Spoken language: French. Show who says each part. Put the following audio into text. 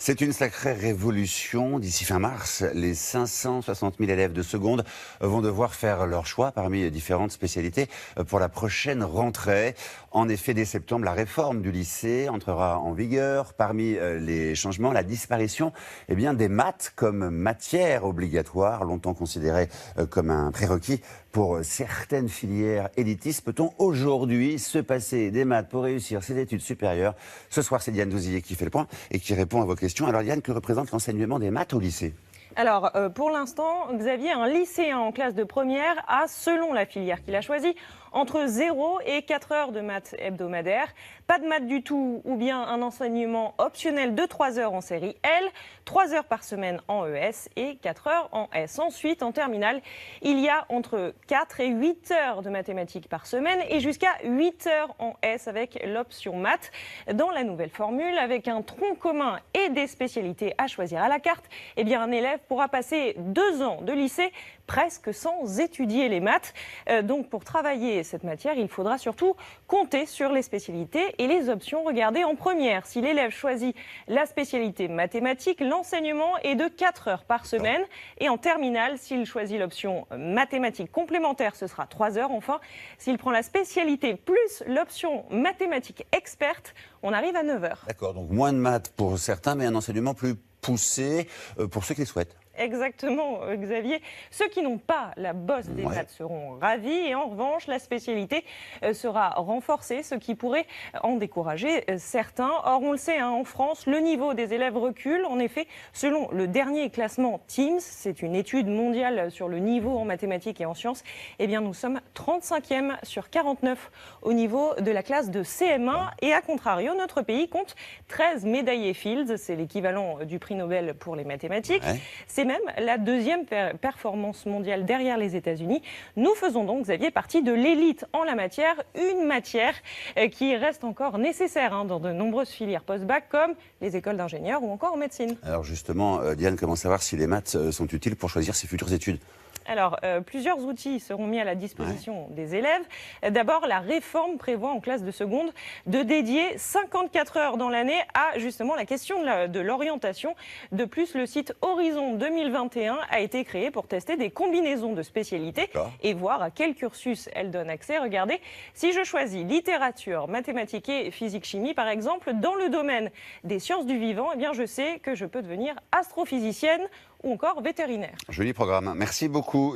Speaker 1: C'est une sacrée révolution. D'ici fin mars, les 560 000 élèves de seconde vont devoir faire leur choix parmi différentes spécialités pour la prochaine rentrée. En effet, dès septembre, la réforme du lycée entrera en vigueur. Parmi les changements, la disparition des maths comme matière obligatoire, longtemps considérée comme un prérequis pour certaines filières élitistes. Peut-on aujourd'hui se passer des maths pour réussir ses études supérieures? Ce soir, c'est Diane Douzillet qui fait le point et qui répond à vos questions. Alors Diane, que représente l'enseignement des maths au lycée?
Speaker 2: Alors, pour l'instant, Xavier, un lycéen en classe de première a, selon la filière qu'il a choisie, entre 0 et 4 heures de maths hebdomadaires. Pas de maths du tout, ou bien un enseignement optionnel de 3 heures en série L, 3 heures par semaine en ES et 4 heures en S. Ensuite, en terminale, il y a entre 4 et 8 heures de mathématiques par semaine et jusqu'à 8 heures en S avec l'option maths. Dans la nouvelle formule, avec un tronc commun et des spécialités à choisir à la carte, un élève pourra passer 2 ans de lycée presque sans étudier les maths. Donc pour travailler cette matière, il faudra surtout compter sur les spécialités et les options regardées en première. Si l'élève choisit la spécialité mathématiques, l'enseignement est de 4 heures par semaine. Et en terminale, s'il choisit l'option mathématiques complémentaires, ce sera 3 heures. Enfin, s'il prend la spécialité plus l'option mathématiques experte, on arrive à 9 heures.
Speaker 1: D'accord, donc moins de maths pour certains, mais un enseignement plus poussé pour ceux qui le souhaitent.
Speaker 2: Exactement, Xavier. Ceux qui n'ont pas la bosse des maths seront ravis et en revanche, la spécialité sera renforcée, ce qui pourrait en décourager certains. Or, on le sait, en France, le niveau des élèves recule. En effet, selon le dernier classement TIMSS, c'est une étude mondiale sur le niveau en mathématiques et en sciences, nous sommes 35e sur 49 au niveau de la classe de CM1. Et à contrario, notre pays compte 13 médaillés Fields, c'est l'équivalent du prix Nobel pour les mathématiques. C'est même la deuxième performance mondiale derrière les États-Unis. Nous faisons donc, Xavier, partie de l'élite en la matière, une matière qui reste encore nécessaire dans de nombreuses filières post-bac comme les écoles d'ingénieurs ou encore en médecine.
Speaker 1: Alors justement, Diane, comment savoir si les maths sont utiles pour choisir ses futures études?
Speaker 2: Alors, plusieurs outils seront mis à la disposition des élèves. D'abord, la réforme prévoit en classe de seconde de dédier 54 heures dans l'année à justement la question de l'orientation. De plus, le site Horizon 2021 a été créé pour tester des combinaisons de spécialités et voir à quel cursus elles donnent accès. Regardez, si je choisis littérature, mathématiques et physique-chimie, par exemple, dans le domaine des sciences du vivant, je sais que je peux devenir astrophysicienne ou encore vétérinaire.
Speaker 1: Joli programme. Merci beaucoup.